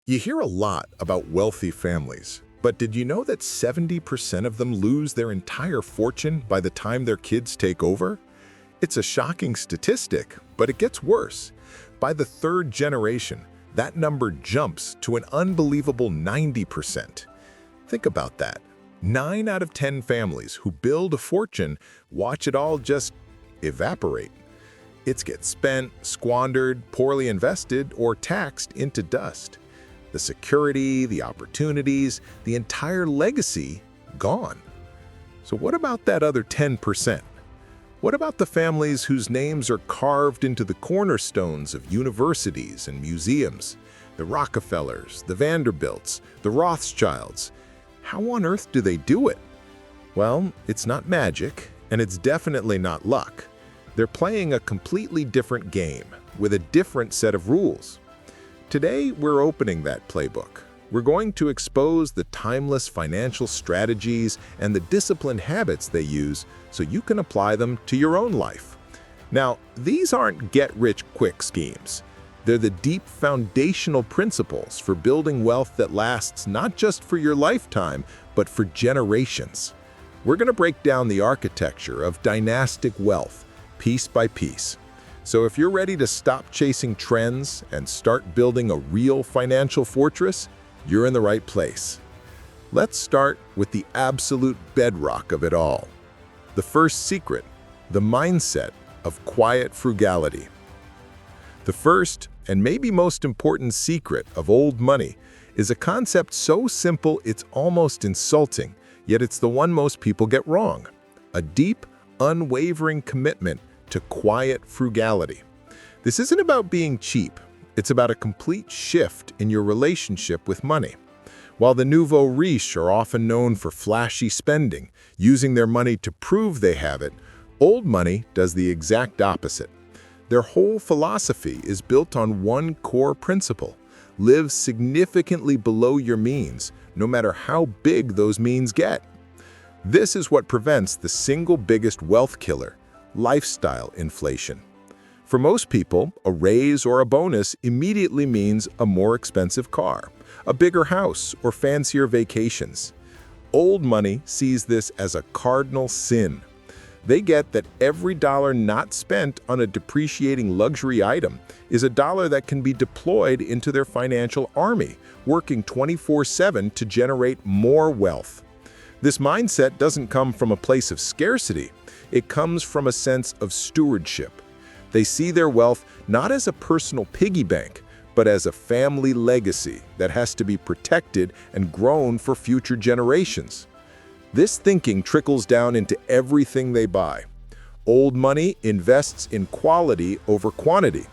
You hear a lot about wealthy families, but did you know that 70% of them lose their entire fortune by the time their kids take over? It's a shocking statistic, but it gets worse. By the third generation, that number jumps to an unbelievable 90%. Think about that. 9 out of 10 families who build a fortune watch it all just evaporate. It gets spent, squandered, poorly invested, or taxed into dust. The security, the opportunities, the entire legacy, gone. So what about that other 10%? What about the families whose names are carved into the cornerstones of universities and museums? The Rockefellers, the Vanderbilts, the Rothschilds. How on earth do they do it? Well, it's not magic, and it's definitely not luck. They're playing a completely different game, with a different set of rules. Today, we're opening that playbook. We're going to expose the timeless financial strategies and the disciplined habits they use so you can apply them to your own life. Now, these aren't get-rich-quick schemes. They're the deep foundational principles for building wealth that lasts not just for your lifetime, but for generations. We're going to break down the architecture of dynastic wealth, piece by piece. So if you're ready to stop chasing trends and start building a real financial fortress, you're in the right place. Let's start with the absolute bedrock of it all. The first secret, the mindset of quiet frugality. The first and maybe most important secret of old money is a concept so simple it's almost insulting, yet it's the one most people get wrong. A deep, unwavering commitment to quiet frugality. This isn't about being cheap. It's about a complete shift in your relationship with money. While the nouveau riche are often known for flashy spending, using their money to prove they have it, old money does the exact opposite. Their whole philosophy is built on one core principle: live significantly below your means, no matter how big those means get. This is what prevents the single biggest wealth killer: lifestyle inflation. For most people, a raise or a bonus immediately means a more expensive car, a bigger house, or fancier vacations. Old money sees this as a cardinal sin. They get that every dollar not spent on a depreciating luxury item is a dollar that can be deployed into their financial army, working 24/7 to generate more wealth. This mindset doesn't come from a place of scarcity. It comes from a sense of stewardship. They see their wealth not as a personal piggy bank, but as a family legacy that has to be protected and grown for future generations. This thinking trickles down into everything they buy. Old money invests in quality over quantity.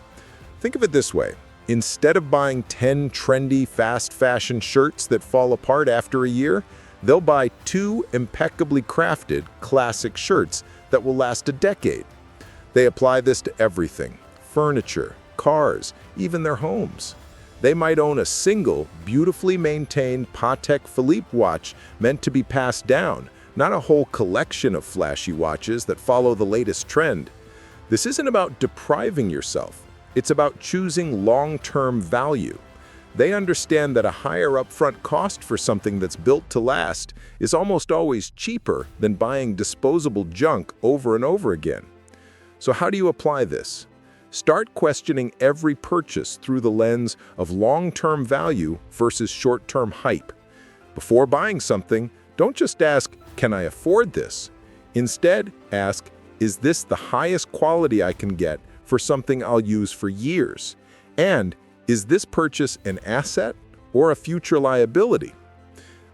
Think of it this way. Instead of buying 10 trendy fast fashion shirts that fall apart after a year, they'll buy 2 impeccably crafted classic shirts that will last a decade. They apply this to everything: furniture, cars, even their homes. They might own a single, beautifully maintained Patek Philippe watch meant to be passed down, not a whole collection of flashy watches that follow the latest trend. This isn't about depriving yourself. It's about choosing long-term value. They understand that a higher upfront cost for something that's built to last is almost always cheaper than buying disposable junk over and over again. So how do you apply this? Start questioning every purchase through the lens of long-term value versus short-term hype. Before buying something, don't just ask, "Can I afford this?" Instead, ask, "Is this the highest quality I can get for something I'll use for years? And is this purchase an asset or a future liability?"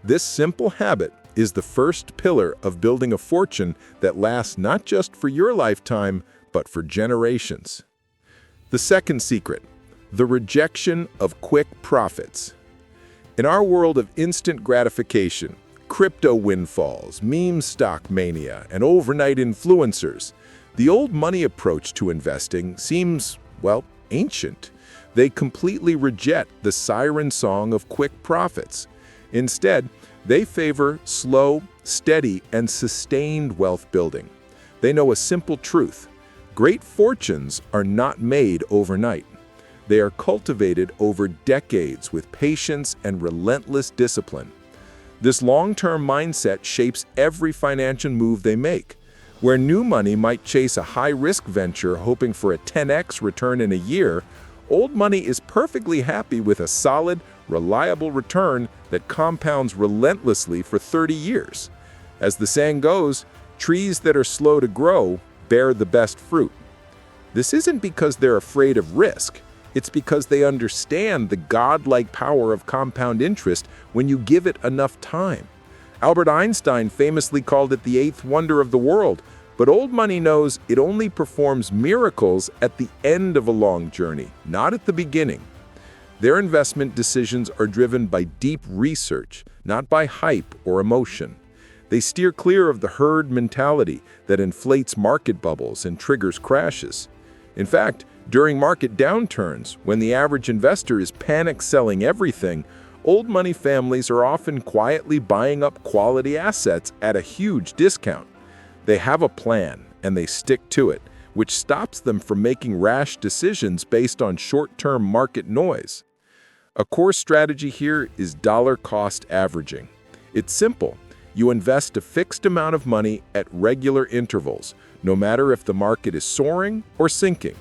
This simple habit is the first pillar of building a fortune that lasts not just for your lifetime, but for generations. The second secret, the rejection of quick profits. In our world of instant gratification, crypto windfalls, meme stock mania, and overnight influencers, the old money approach to investing seems, well, ancient. They completely reject the siren song of quick profits. Instead, they favor slow, steady, and sustained wealth building. They know a simple truth: great fortunes are not made overnight. They are cultivated over decades with patience and relentless discipline. This long-term mindset shapes every financial move they make. Where new money might chase a high-risk venture hoping for a 10x return in a year, old money is perfectly happy with a solid, reliable return that compounds relentlessly for 30 years. As the saying goes, trees that are slow to grow bear the best fruit. This isn't because they're afraid of risk. It's because they understand the godlike power of compound interest when you give it enough time. Albert Einstein famously called it the eighth wonder of the world, but old money knows it only performs miracles at the end of a long journey, not at the beginning. Their investment decisions are driven by deep research, not by hype or emotion. They steer clear of the herd mentality that inflates market bubbles and triggers crashes. In fact, during market downturns, when the average investor is panic selling everything, old money families are often quietly buying up quality assets at a huge discount. They have a plan, and they stick to it, which stops them from making rash decisions based on short-term market noise. A core strategy here is dollar cost averaging. It's simple. You invest a fixed amount of money at regular intervals, no matter if the market is soaring or sinking.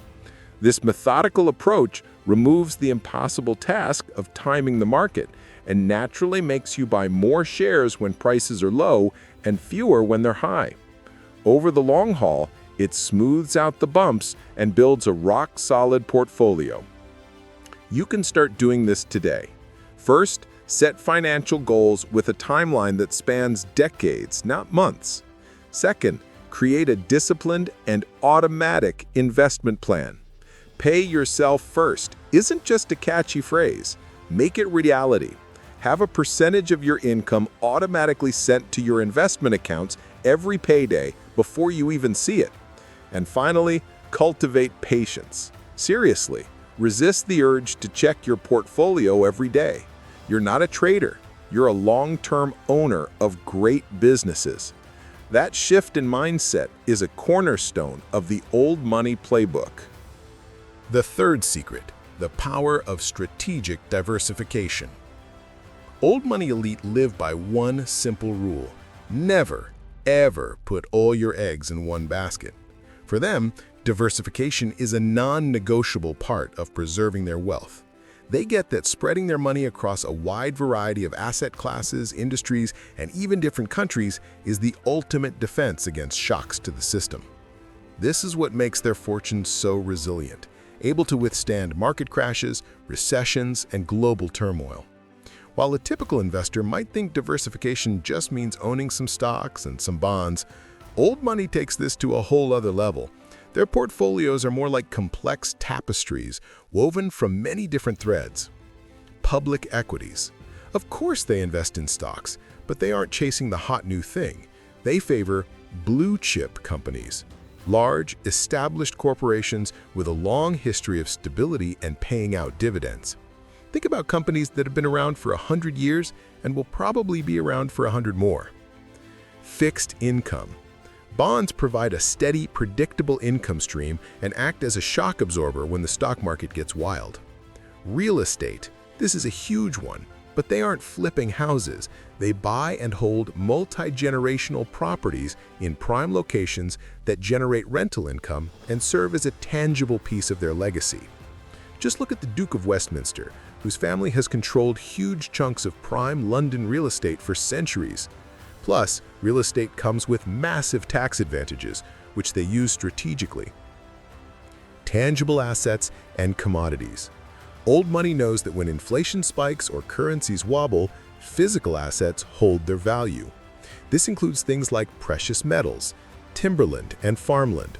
This methodical approach removes the impossible task of timing the market and naturally makes you buy more shares when prices are low and fewer when they're high. Over the long haul, it smooths out the bumps and builds a rock-solid portfolio. You can start doing this today. First, set financial goals with a timeline that spans decades, not months. Second, create a disciplined and automatic investment plan. Pay yourself first isn't just a catchy phrase. Make it reality. Have a percentage of your income automatically sent to your investment accounts every payday before you even see it. And finally, cultivate patience. Seriously, resist the urge to check your portfolio every day. You're not a trader. You're a long-term owner of great businesses. That shift in mindset is a cornerstone of the old money playbook. The third secret, the power of strategic diversification. Old money elite live by one simple rule: never, ever put all your eggs in one basket. For them, diversification is a non-negotiable part of preserving their wealth. They get that spreading their money across a wide variety of asset classes, industries, and even different countries is the ultimate defense against shocks to the system. This is what makes their fortunes so resilient, able to withstand market crashes, recessions, and global turmoil. While a typical investor might think diversification just means owning some stocks and some bonds, old money takes this to a whole other level. Their portfolios are more like complex tapestries woven from many different threads. Public equities. Of course they invest in stocks, but they aren't chasing the hot new thing. They favor blue-chip companies, large, established corporations with a long history of stability and paying out dividends. Think about companies that have been around for 100 years and will probably be around for 100 more. Fixed income. Bonds provide a steady, predictable income stream and act as a shock absorber when the stock market gets wild. Real estate. This is a huge one, but they aren't flipping houses. They buy and hold multi-generational properties in prime locations that generate rental income and serve as a tangible piece of their legacy. Just look at the Duke of Westminster, whose family has controlled huge chunks of prime London real estate for centuries. Plus, real estate comes with massive tax advantages, which they use strategically. Tangible assets and commodities. Old money knows that when inflation spikes or currencies wobble, physical assets hold their value. This includes things like precious metals, timberland, and farmland.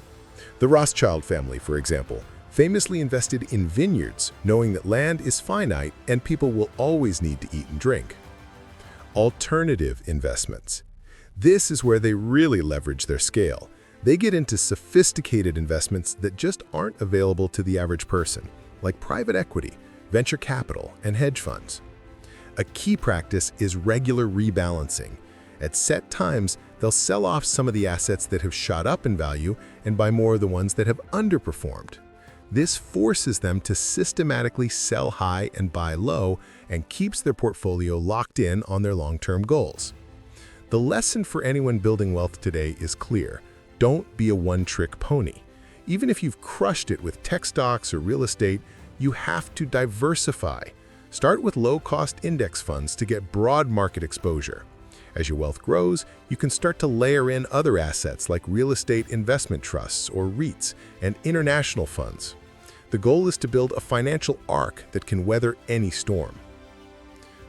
The Rothschild family, for example, famously invested in vineyards, knowing that land is finite and people will always need to eat and drink. Alternative investments. This is where they really leverage their scale. They get into sophisticated investments that just aren't available to the average person, like private equity, venture capital, and hedge funds. A key practice is regular rebalancing. At set times, they'll sell off some of the assets that have shot up in value and buy more of the ones that have underperformed. This forces them to systematically sell high and buy low and keeps their portfolio locked in on their long-term goals. The lesson for anyone building wealth today is clear. Don't be a one-trick pony. Even if you've crushed it with tech stocks or real estate, you have to diversify. Start with low-cost index funds to get broad market exposure. As your wealth grows, you can start to layer in other assets like real estate investment trusts or REITs and international funds. The goal is to build a financial ark that can weather any storm.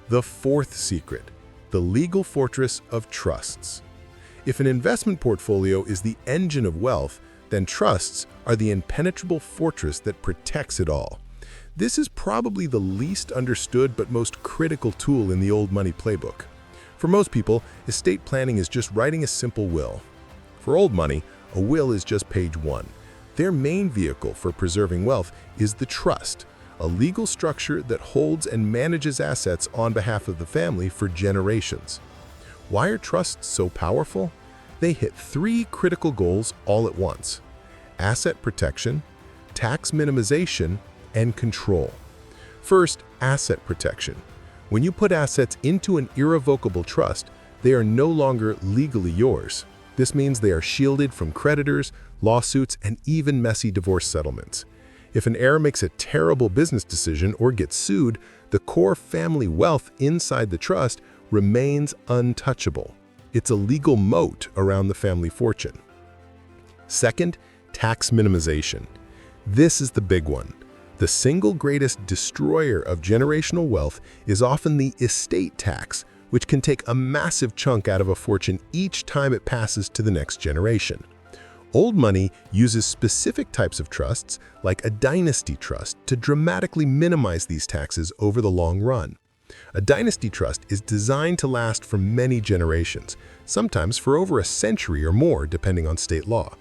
The fourth secret, the legal fortress of trusts. If an investment portfolio is the engine of wealth, then trusts are the impenetrable fortress that protects it all. This is probably the least understood but most critical tool in the old money playbook. For most people, estate planning is just writing a simple will. For old money, a will is just page one. Their main vehicle for preserving wealth is the trust, a legal structure that holds and manages assets on behalf of the family for generations. Why are trusts so powerful? They hit three critical goals all at once: asset protection, tax minimization, and control. First, asset protection. When you put assets into an irrevocable trust, they are no longer legally yours. This means they are shielded from creditors, lawsuits, and even messy divorce settlements. If an heir makes a terrible business decision or gets sued, the core family wealth inside the trust remains untouchable. It's a legal moat around the family fortune. Second, tax minimization. This is the big one. The single greatest destroyer of generational wealth is often the estate tax, which can take a massive chunk out of a fortune each time it passes to the next generation. Old money uses specific types of trusts, like a dynasty trust, to dramatically minimize these taxes over the long run. A dynasty trust is designed to last for many generations, sometimes for over a century or more, depending on state law.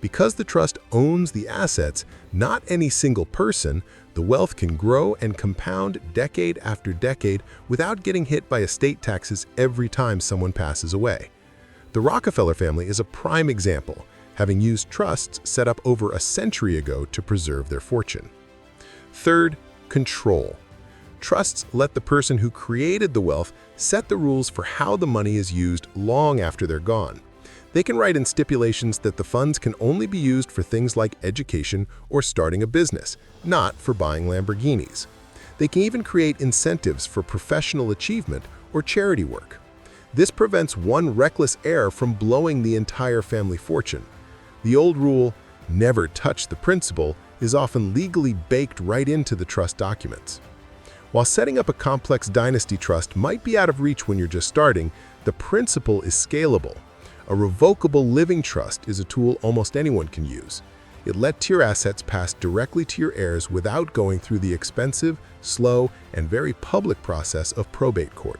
Because the trust owns the assets, not any single person, the wealth can grow and compound decade after decade without getting hit by estate taxes every time someone passes away. The Rockefeller family is a prime example, having used trusts set up over a century ago to preserve their fortune. Third, control. Trusts let the person who created the wealth set the rules for how the money is used long after they're gone. They can write in stipulations that the funds can only be used for things like education or starting a business, not for buying Lamborghinis. They can even create incentives for professional achievement or charity work. This prevents one reckless heir from blowing the entire family fortune. The old rule, never touch the principal, is often legally baked right into the trust documents. While setting up a complex dynasty trust might be out of reach when you're just starting, the principle is scalable. A revocable living trust is a tool almost anyone can use. It lets your assets pass directly to your heirs without going through the expensive, slow, and very public process of probate court.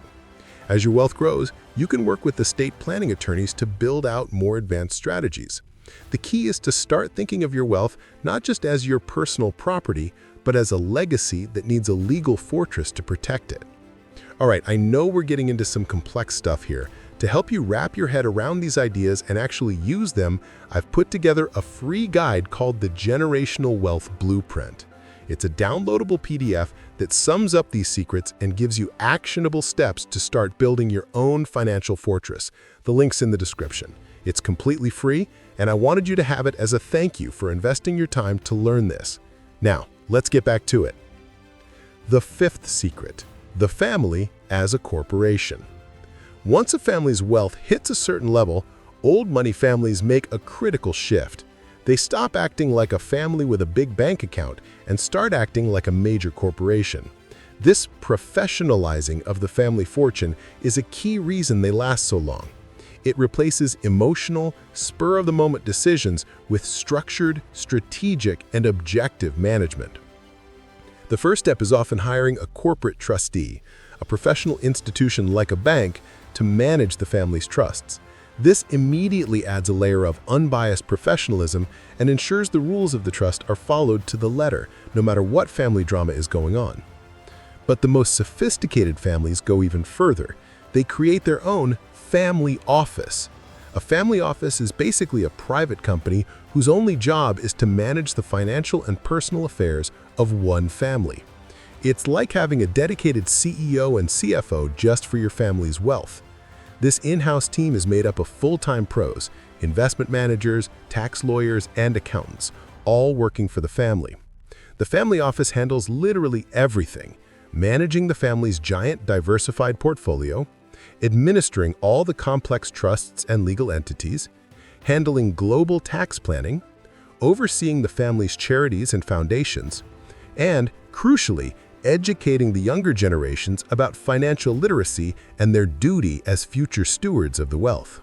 As your wealth grows, you can work with estate planning attorneys to build out more advanced strategies. The key is to start thinking of your wealth not just as your personal property, but as a legacy that needs a legal fortress to protect it. All right, I know we're getting into some complex stuff here. To help you wrap your head around these ideas and actually use them, I've put together a free guide called the Generational Wealth Blueprint. It's a downloadable PDF that sums up these secrets and gives you actionable steps to start building your own financial fortress. The link's in the description. It's completely free, and I wanted you to have it as a thank you for investing your time to learn this. Now, let's get back to it. The fifth secret, the family as a corporation. Once a family's wealth hits a certain level, old money families make a critical shift. They stop acting like a family with a big bank account and start acting like a major corporation. This professionalizing of the family fortune is a key reason they last so long. It replaces emotional, spur-of-the-moment decisions with structured, strategic, and objective management. The first step is often hiring a corporate trustee, a professional institution like a bank, to manage the family's trusts. This immediately adds a layer of unbiased professionalism and ensures the rules of the trust are followed to the letter, no matter what family drama is going on. But the most sophisticated families go even further. They create their own family office. A family office is basically a private company whose only job is to manage the financial and personal affairs of one family. It's like having a dedicated CEO and CFO just for your family's wealth. This in-house team is made up of full-time pros, investment managers, tax lawyers, and accountants, all working for the family. The family office handles literally everything, managing the family's giant diversified portfolio, administering all the complex trusts and legal entities, handling global tax planning, overseeing the family's charities and foundations, and, crucially, educating the younger generations about financial literacy and their duty as future stewards of the wealth.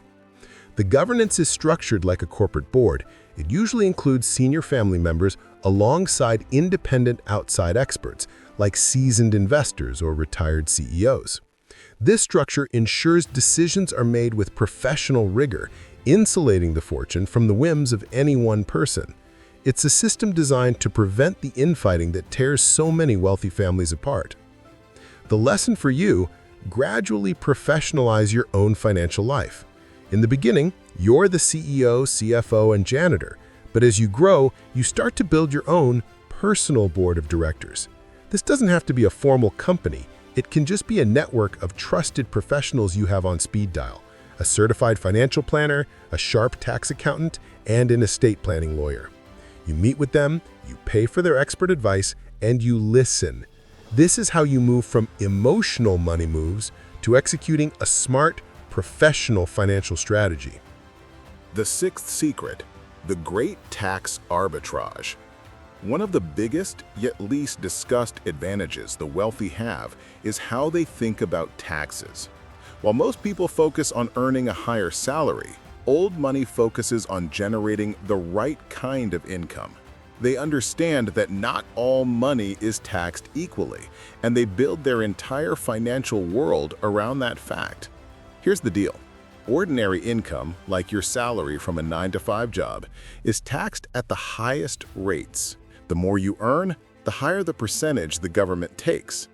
The governance is structured like a corporate board. It usually includes senior family members alongside independent outside experts, like seasoned investors or retired CEOs. This structure ensures decisions are made with professional rigor, insulating the fortune from the whims of any one person. It's a system designed to prevent the infighting that tears so many wealthy families apart. The lesson for you: gradually professionalize your own financial life. In the beginning, you're the CEO, CFO, and janitor, but as you grow, you start to build your own personal board of directors. This doesn't have to be a formal company. It can just be a network of trusted professionals you have on speed dial: a certified financial planner, a sharp tax accountant, and an estate planning lawyer. You meet with them, you pay for their expert advice, and you listen. This is how you move from emotional money moves to executing a smart, professional financial strategy. The sixth secret: the great tax arbitrage. One of the biggest yet least discussed advantages the wealthy have is how they think about taxes. While most people focus on earning a higher salary, old money focuses on generating the right kind of income. They understand that not all money is taxed equally, and they build their entire financial world around that fact. Here's the deal. Ordinary income, like your salary from a 9-to-5 job, is taxed at the highest rates. The more you earn, the higher the percentage the government takes.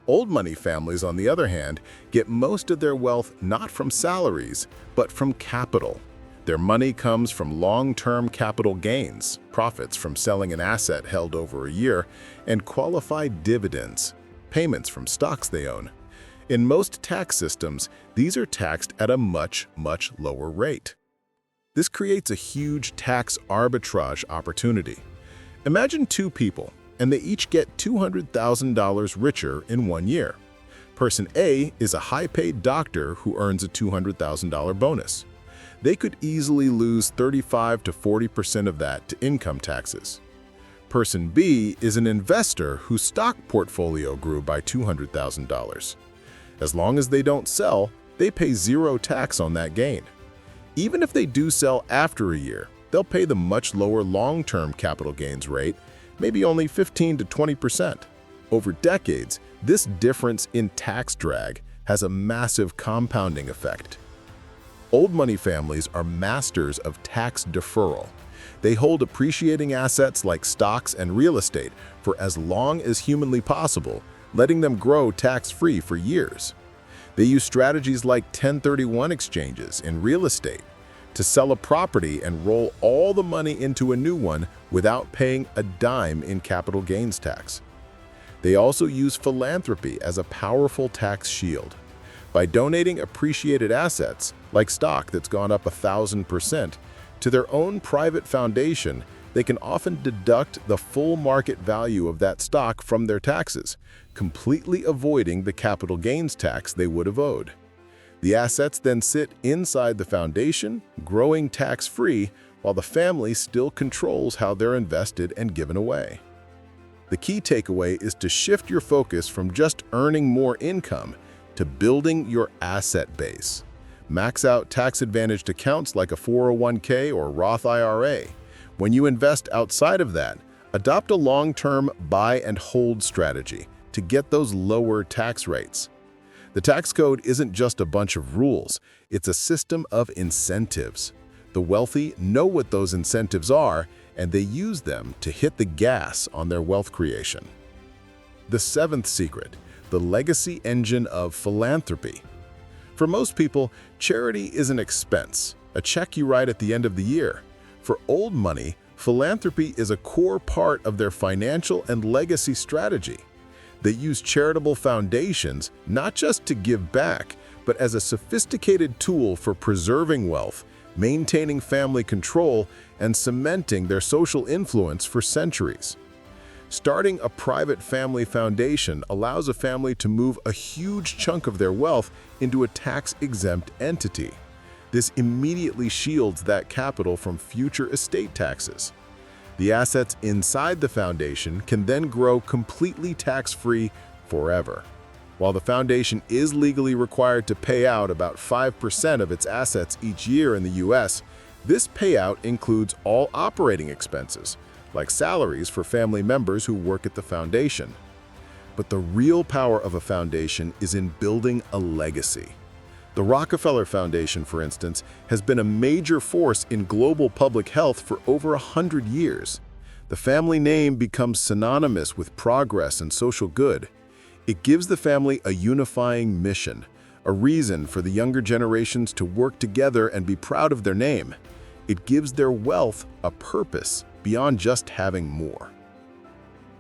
Old money families, on the other hand, get most of their wealth not from salaries, but from capital. Their money comes from long-term capital gains, profits from selling an asset held over a year, and qualified dividends, payments from stocks they own. In most tax systems, these are taxed at a much lower rate. This creates a huge tax arbitrage opportunity. Imagine two people, and they each get $200,000 richer in 1 year. Person A is a high-paid doctor who earns a $200,000 bonus. They could easily lose 35 to 40% of that to income taxes. Person B is an investor whose stock portfolio grew by $200,000. As long as they don't sell, they pay zero tax on that gain. Even if they do sell after a year, they'll pay the much lower long-term capital gains rate, maybe only 15 to 20%. Over decades, this difference in tax drag has a massive compounding effect. Old money families are masters of tax deferral. They hold appreciating assets like stocks and real estate for as long as humanly possible, letting them grow tax-free for years. They use strategies like 1031 exchanges in real estate to sell a property and roll all the money into a new one without paying a dime in capital gains tax. They also use philanthropy as a powerful tax shield. By donating appreciated assets, like stock that's gone up 1,000%, to their own private foundation, they can often deduct the full market value of that stock from their taxes, completely avoiding the capital gains tax they would have owed. The assets then sit inside the foundation, growing tax-free, while the family still controls how they're invested and given away. The key takeaway is to shift your focus from just earning more income to building your asset base. Max out tax-advantaged accounts like a 401k or Roth IRA. When you invest outside of that, adopt a long-term buy and hold strategy to get those lower tax rates. The tax code isn't just a bunch of rules, it's a system of incentives. The wealthy know what those incentives are, and they use them to hit the gas on their wealth creation. The seventh secret: the legacy engine of philanthropy. For most people, charity is an expense. a check you write at the end of the year. For old money, philanthropy is a core part of their financial and legacy strategy. They use charitable foundations not just to give back, but as a sophisticated tool for preserving wealth, maintaining family control, and cementing their social influence for centuries. Starting a private family foundation allows a family to move a huge chunk of their wealth into a tax-exempt entity. This immediately shields that capital from future estate taxes. The assets inside the foundation can then grow completely tax-free forever. While the foundation is legally required to pay out about 5% of its assets each year in the U.S., this payout includes all operating expenses, like salaries for family members who work at the foundation. But the real power of a foundation is in building a legacy. The Rockefeller Foundation, for instance, has been a major force in global public health for over 100 years. The family name becomes synonymous with progress and social good. It gives the family a unifying mission, a reason for the younger generations to work together and be proud of their name. It gives their wealth a purpose beyond just having more.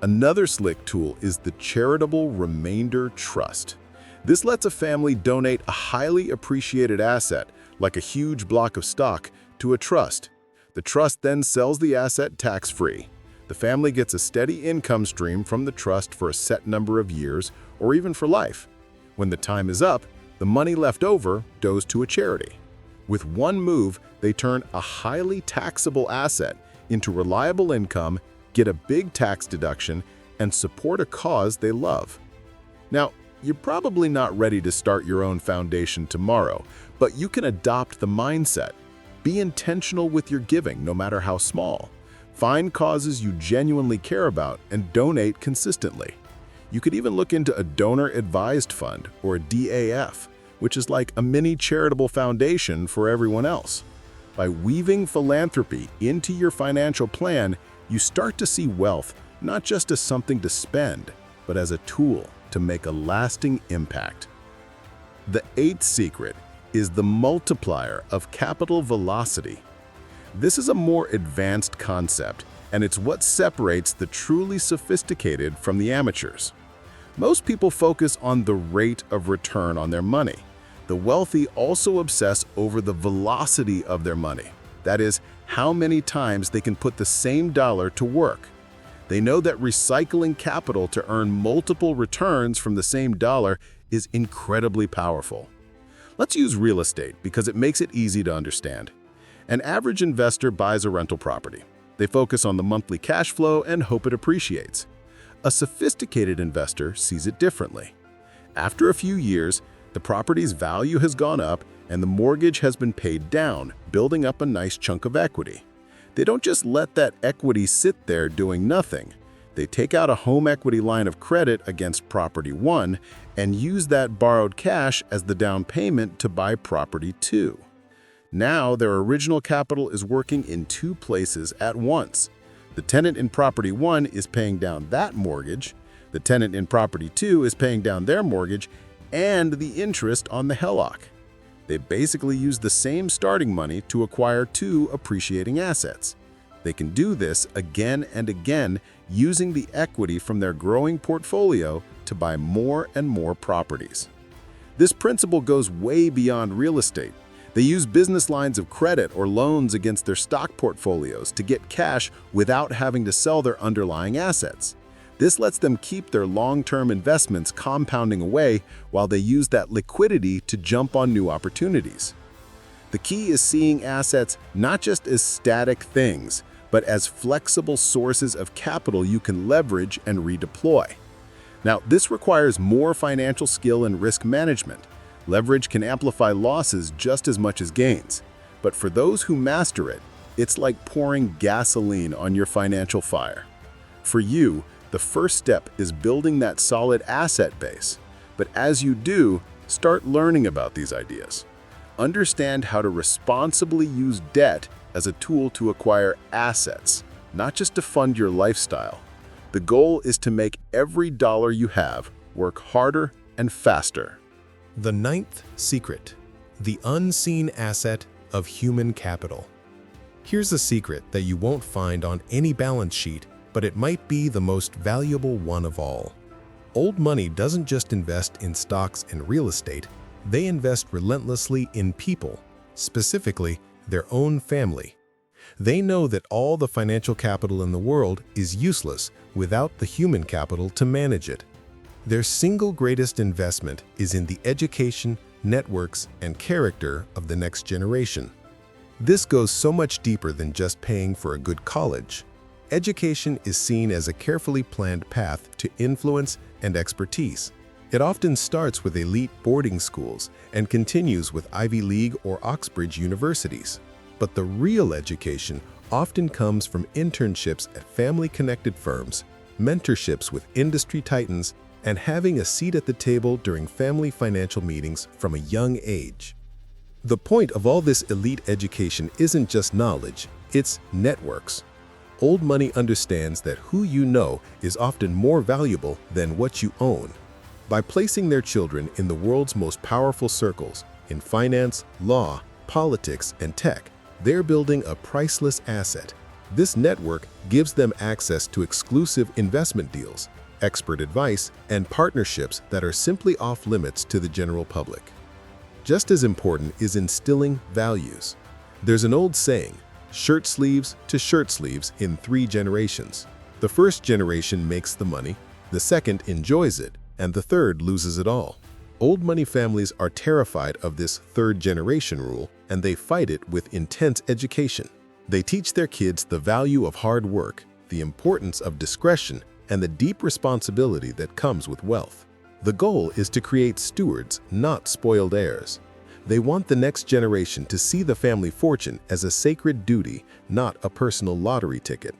Another slick tool is the charitable remainder trust. This lets a family donate a highly appreciated asset, like a huge block of stock, to a trust. The trust then sells the asset tax-free. The family gets a steady income stream from the trust for a set number of years, or even for life. When the time is up, the money left over goes to a charity. With one move, they turn a highly taxable asset into reliable income, get a big tax deduction, and support a cause they love. Now, you're probably not ready to start your own foundation tomorrow, but you can adopt the mindset. Be intentional with your giving, no matter how small. Find causes you genuinely care about and donate consistently. You could even look into a donor-advised fund, or a DAF, which is like a mini charitable foundation for everyone else. By weaving philanthropy into your financial plan, you start to see wealth not just as something to spend, but as a tool to make a lasting impact. The eighth secret is the multiplier of capital velocity. This is a more advanced concept, and it's what separates the truly sophisticated from the amateurs. Most people focus on the rate of return on their money. The wealthy also obsess over the velocity of their money. That is, how many times they can put the same dollar to work. They know that recycling capital to earn multiple returns from the same dollar is incredibly powerful. Let's use real estate because it makes it easy to understand. An average investor buys a rental property. They focus on the monthly cash flow and hope it appreciates. A sophisticated investor sees it differently. After a few years, the property's value has gone up and the mortgage has been paid down, building up a nice chunk of equity. They don't just let that equity sit there doing nothing. They take out a home equity line of credit against property 1 and use that borrowed cash as the down payment to buy property 2. Now their original capital is working in two places at once. The tenant in property 1 is paying down that mortgage, the tenant in property 2 is paying down their mortgage, and the interest on the HELOC. They basically use the same starting money to acquire two appreciating assets. They can do this again and again using the equity from their growing portfolio to buy more and more properties. This principle goes way beyond real estate. They use business lines of credit or loans against their stock portfolios to get cash without having to sell their underlying assets. This lets them keep their long-term investments compounding away while they use that liquidity to jump on new opportunities. The key is seeing assets not just as static things, but as flexible sources of capital you can leverage and redeploy. Now, this requires more financial skill and risk management. Leverage can amplify losses just as much as gains. But for those who master it, it's like pouring gasoline on your financial fire. For you, the first step is building that solid asset base. But as you do, start learning about these ideas. Understand how to responsibly use debt as a tool to acquire assets, not just to fund your lifestyle. The goal is to make every dollar you have work harder and faster. The ninth secret, the unseen asset of human capital. Here's a secret that you won't find on any balance sheet, but it might be the most valuable one of all. Old money doesn't just invest in stocks and real estate, they invest relentlessly in people, specifically their own family. They know that all the financial capital in the world is useless without the human capital to manage it. Their single greatest investment is in the education, networks, and character of the next generation. This goes so much deeper than just paying for a good college. Education is seen as a carefully planned path to influence and expertise. It often starts with elite boarding schools and continues with Ivy League or Oxbridge universities. But the real education often comes from internships at family-connected firms, mentorships with industry titans, and having a seat at the table during family financial meetings from a young age. The point of all this elite education isn't just knowledge, it's networks. Old money understands that who you know is often more valuable than what you own. By placing their children in the world's most powerful circles, in finance, law, politics, and tech, they're building a priceless asset. This network gives them access to exclusive investment deals, expert advice, and partnerships that are simply off limits to the general public. Just as important is instilling values. There's an old saying, shirt sleeves to shirt sleeves in 3 generations. The first generation makes the money, the second enjoys it, and the third loses it all. Old money families are terrified of this third generation rule, and they fight it with intense education. They teach their kids the value of hard work, the importance of discretion, and the deep responsibility that comes with wealth. The goal is to create stewards, not spoiled heirs. They want the next generation to see the family fortune as a sacred duty, not a personal lottery ticket.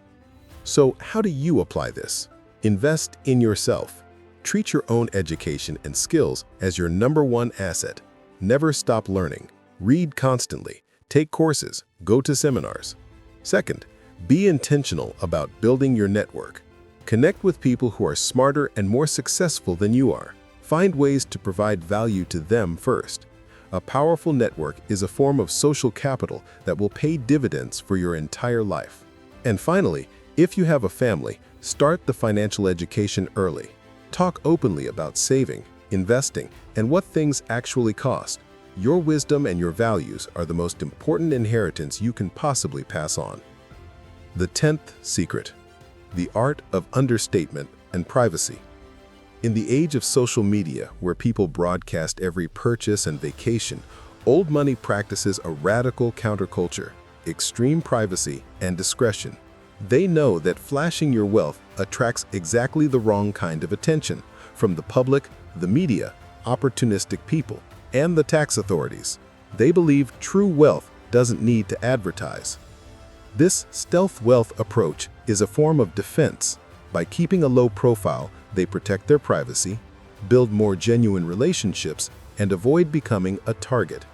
So how do you apply this? Invest in yourself. Treat your own education and skills as your #1 asset. Never stop learning. Read constantly. Take courses. Go to seminars. Second, be intentional about building your network. Connect with people who are smarter and more successful than you are. Find ways to provide value to them first. A powerful network is a form of social capital that will pay dividends for your entire life. And finally, if you have a family, start the financial education early. Talk openly about saving, investing, and what things actually cost. Your wisdom and your values are the most important inheritance you can possibly pass on. The 10th secret: the art of understatement and privacy. In the age of social media, where people broadcast every purchase and vacation, old money practices a radical counterculture, extreme privacy, and discretion. They know that flashing your wealth attracts exactly the wrong kind of attention from the public, the media, opportunistic people, and the tax authorities. They believe true wealth doesn't need to advertise. This stealth wealth approach is a form of defense. By keeping a low profile, they protect their privacy, build more genuine relationships, and avoid becoming a target.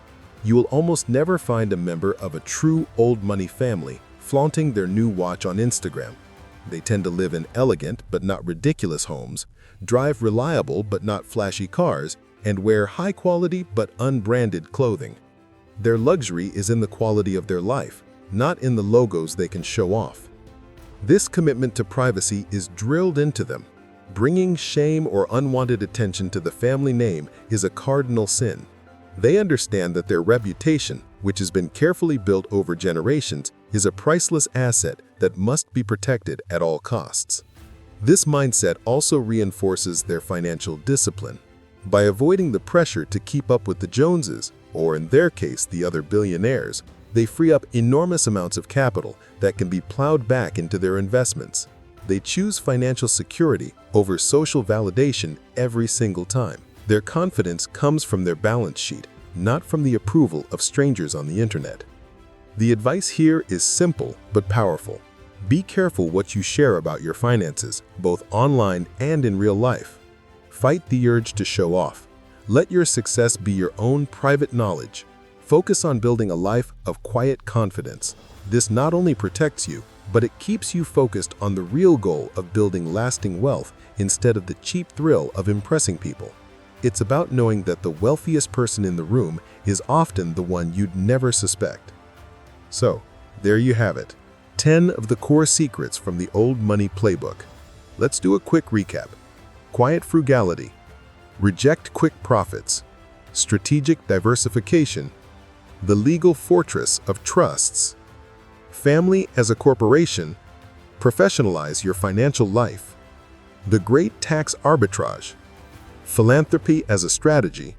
You will almost never find a member of a true old money family flaunting their new watch on Instagram. They tend to live in elegant but not ridiculous homes, drive reliable but not flashy cars, and wear high-quality but unbranded clothing. Their luxury is in the quality of their life, not in the logos they can show off. This commitment to privacy is drilled into them. Bringing shame or unwanted attention to the family name is a cardinal sin. They understand that their reputation, which has been carefully built over generations, is a priceless asset that must be protected at all costs. This mindset also reinforces their financial discipline. By avoiding the pressure to keep up with the Joneses, or in their case, the other billionaires, they free up enormous amounts of capital that can be plowed back into their investments. They choose financial security over social validation every single time. Their confidence comes from their balance sheet, not from the approval of strangers on the internet. The advice here is simple but powerful. Be careful what you share about your finances, both online and in real life. Fight the urge to show off. Let your success be your own private knowledge. Focus on building a life of quiet confidence. This not only protects you, but it keeps you focused on the real goal of building lasting wealth instead of the cheap thrill of impressing people. It's about knowing that the wealthiest person in the room is often the one you'd never suspect. So, there you have it. 10 of the core secrets from the old money playbook. Let's do a quick recap. Quiet frugality. Reject quick profits. Strategic diversification. The legal fortress of trusts. Family as a corporation. Professionalize your financial life. The great tax arbitrage. Philanthropy as a strategy.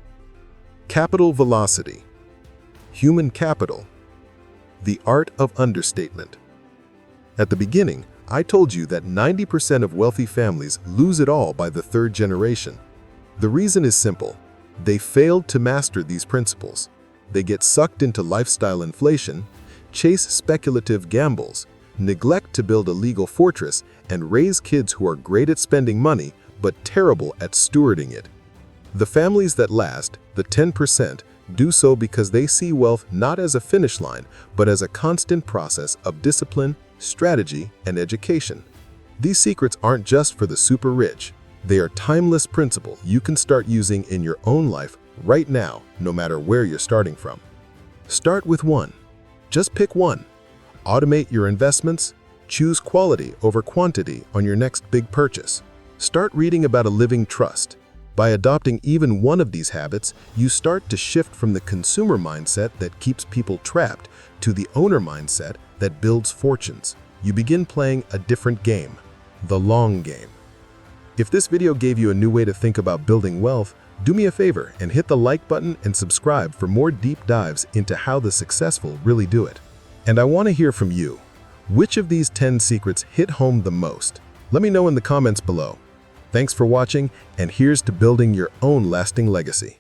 Capital velocity. Human capital. The art of understatement. At the beginning, I told you that 90% of wealthy families lose it all by the third generation. The reason is simple. They failed to master these principles. They get sucked into lifestyle inflation, chase speculative gambles, neglect to build a legal fortress, and raise kids who are great at spending money but terrible at stewarding it. The families that last, the 10%, do so because they see wealth not as a finish line, but as a constant process of discipline, strategy, and education. These secrets aren't just for the super rich. They are timeless principles you can start using in your own life right now, no matter where you're starting from. Start with one. Just pick one. Automate your investments. Choose quality over quantity on your next big purchase. Start reading about a living trust. By adopting even one of these habits, you start to shift from the consumer mindset that keeps people trapped to the owner mindset that builds fortunes. You begin playing a different game, the long game. If this video gave you a new way to think about building wealth, do me a favor and hit the like button and subscribe for more deep dives into how the successful really do it. And I want to hear from you. Which of these 10 secrets hit home the most? Let me know in the comments below. Thanks for watching, and here's to building your own lasting legacy.